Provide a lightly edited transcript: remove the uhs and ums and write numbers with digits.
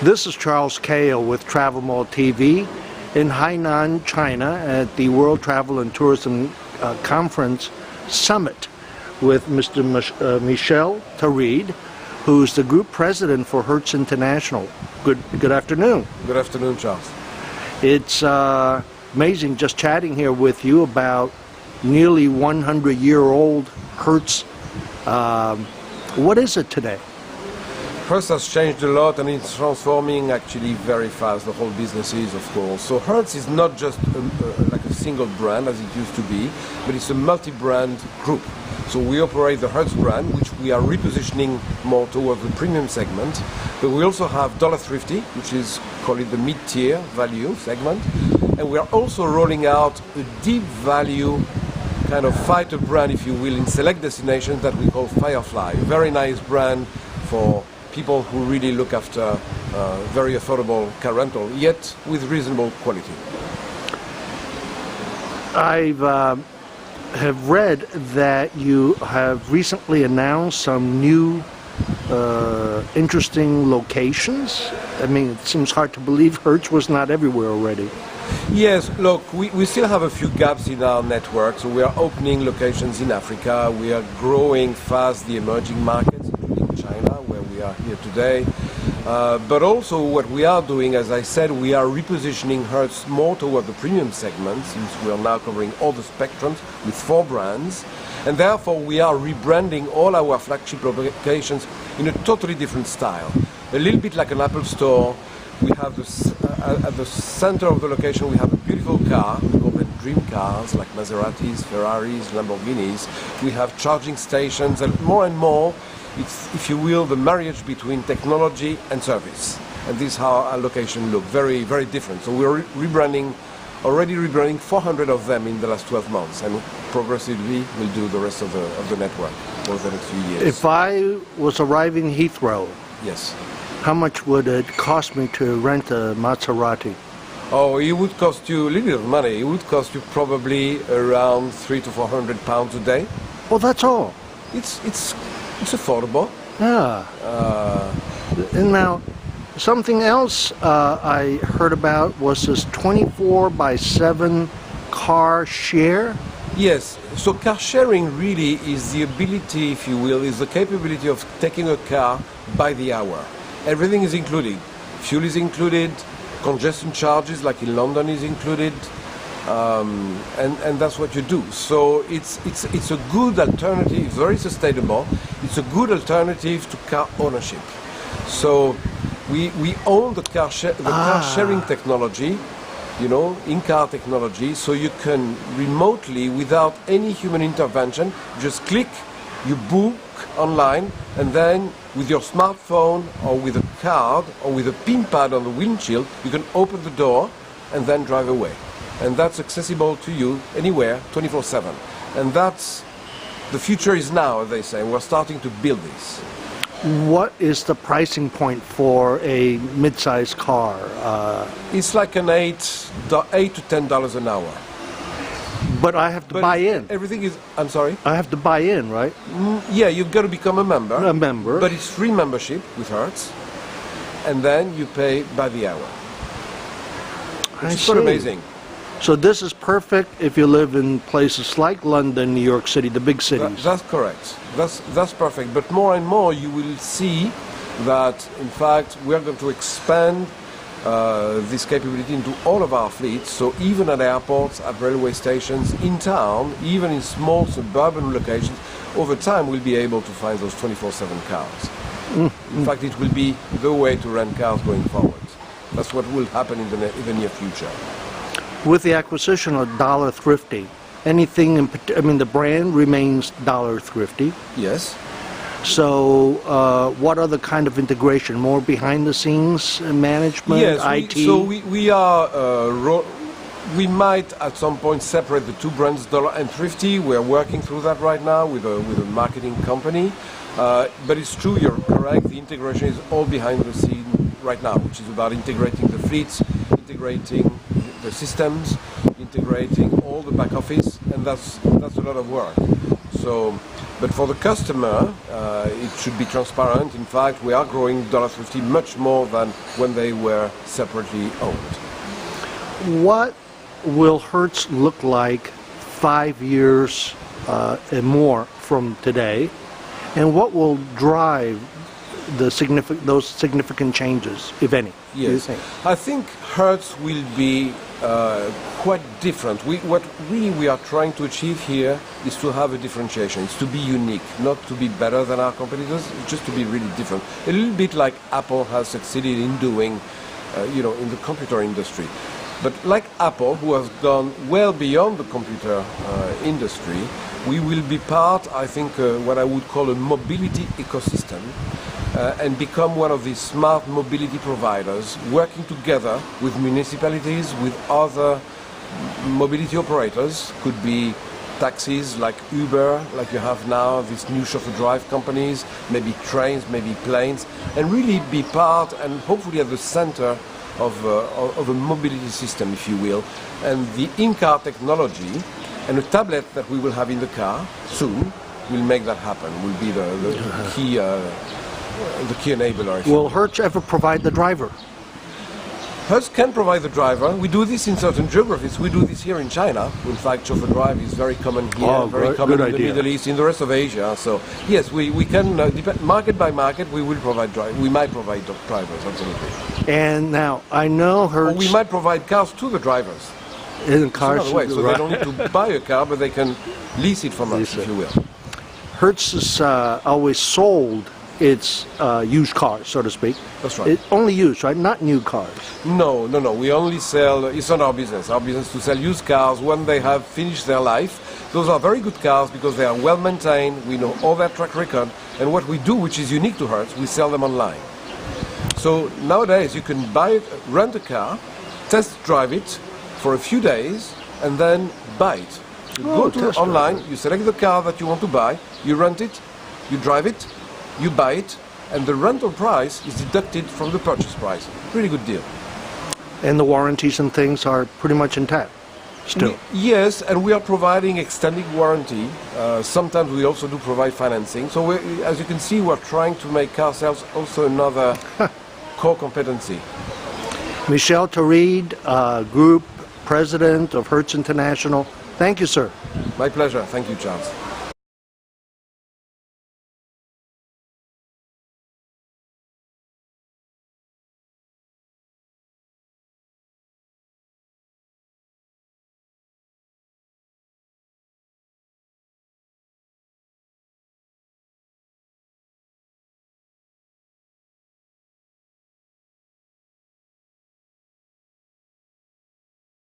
This is Charles Kao with TravelMole TV in Hainan, China at the World Travel and Tourism Conference Summit with Mr. Michel Taride, who's the group president for Hertz International. Good afternoon. Good afternoon, Charles. It's amazing just chatting here with you about nearly 100-year-old Hertz. What is it today? Hertz has changed a lot and it's transforming actually very fast. The whole business is, of course. So Hertz is not just like a single brand as it used to be, but it's a multi-brand group. So we operate the Hertz brand, which we are repositioning more towards the premium segment. But we also have $350, which is called it the mid-tier value segment. And we are also rolling out a deep value kind of fighter brand, if you will, in select destinations that we call Firefly. A very nice brand for people who really look after very affordable car rental, yet with reasonable quality. I have read that you have recently announced some new interesting locations. I mean, it seems hard to believe Hertz was not everywhere already. Yes, look, we still have a few gaps in our network, so we are opening locations in Africa. We are growing fast the emerging markets, including China, where we are here today. But also what we are doing, as I said, we are repositioning Hertz more toward the premium segment, since we are now covering all the spectrums with 4 brands. And therefore we are rebranding all our flagship locations in a totally different style. A little bit like an Apple store. We have at the center of the location we have a beautiful car, we call them dream cars, like Maseratis, Ferraris, Lamborghinis. We have charging stations, and more, it's, if you will, the marriage between technology and service. And this is how our location look, very, very different. So we're already rebranding 400 of them in the last 12 months, and progressively we'll do the rest of the network over the next few years. If I was arriving Heathrow, yes. How much would it cost me to rent a Maserati? Oh, it would cost you a little bit of money. It would cost you probably around £300 to £400 a day. Well, that's all. It's affordable. Yeah. And now, something else I heard about was this 24/7 car share. Yes. So car sharing really is the ability, if you will, is the capability of taking a car by the hour. Everything is included. Fuel is included, congestion charges like in London is included, and that's what you do. So it's a good alternative, very sustainable. It's a good alternative to car ownership. So we own the car sharing technology, you know, in-car technology, so you can remotely, without any human intervention, just click, you book online, and then with your smartphone or with a card or with a pin pad on the windshield, you can open the door and then drive away. And that's accessible to you anywhere, 24/7. And that's, the future is now, as they say. We're starting to build this. What is the pricing point for a mid-sized car? It's like an $8 to $10 an hour. But I have to buy in. Everything is, I'm sorry? I have to buy in, right? Yeah, you've got to become a member. A member. But it's free membership with Hertz. And then you pay by the hour. It's quite amazing. So this is perfect if you live in places like London, New York City, the big cities. That's correct. That's perfect. But more and more you will see that, in fact, we are going to expand this capability into all of our fleets. So even at airports, at railway stations, in town, even in small suburban locations, over time we'll be able to find those 24/7 cars. In fact, it will be the way to rent cars going forward. That's what will happen in the near future. With the acquisition of $350, anything in, I mean, the brand remains $350. Yes. So what other kind of integration? More behind the scenes management, yes, IT? We might at some point separate the two brands, and Thrifty. We're working through that right now with a marketing company. But it's true, you're correct, the integration is all behind the scene right now, which is about integrating the fleets, integrating the systems, integrating all the back office, and that's a lot of work. So But for the customer, it should be transparent. In fact, we are growing $50 much more than when they were separately owned. What will Hertz look like 5 years and more from today, and what will drive those significant changes, if any? Yes, I think Hertz will be quite different. What we are trying to achieve here is to have a differentiation. It's to be unique, not to be better than our competitors, just to be really different. A little bit like Apple has succeeded in doing, in the computer industry. But like Apple, who has gone well beyond the computer industry, we will be part, I think, what I would call a mobility ecosystem, and become one of these smart mobility providers, working together with municipalities, with other mobility operators. Could be taxis like Uber, like you have now, these new chauffeur drive companies, maybe trains, maybe planes, and really be part and hopefully at the center of a mobility system, if you will. And the in-car technology and a tablet that we will have in the car soon will make that happen, will be the key enabler. Will Hertz ever provide the driver? Hertz can provide the driver. We do this in certain geographies. We do this here in China. In fact, chauffeur drive is very common here, very common in the Middle East, in the rest of Asia. So yes, we can, market by market, we will provide drivers. We might provide drivers, absolutely. And now, I know Hertz... Or we might provide cars to the drivers. In cars, way, so they don't need to buy a car, but they can lease it from us, if you will. Hertz has always sold its used cars, so to speak. That's right. Only used, right? Not new cars. No. We only sell, it's not our business. Our business is to sell used cars when they have finished their life. Those are very good cars because they are well maintained. We know all their track record. And what we do, which is unique to Hertz, we sell them online. So nowadays you can rent a car, test drive it for a few days, and then buy it. You go to online, you select the car that you want to buy, you rent it, you drive it, you buy it, and the rental price is deducted from the purchase price. Pretty good deal. And the warranties and things are pretty much intact still? Yes, and we are providing extended warranty. Sometimes we also do provide financing. So as you can see, we're trying to make car sales also another core competency. Michel Taride, Group President of Hertz International. Thank you, sir. My pleasure. Thank you, Charles.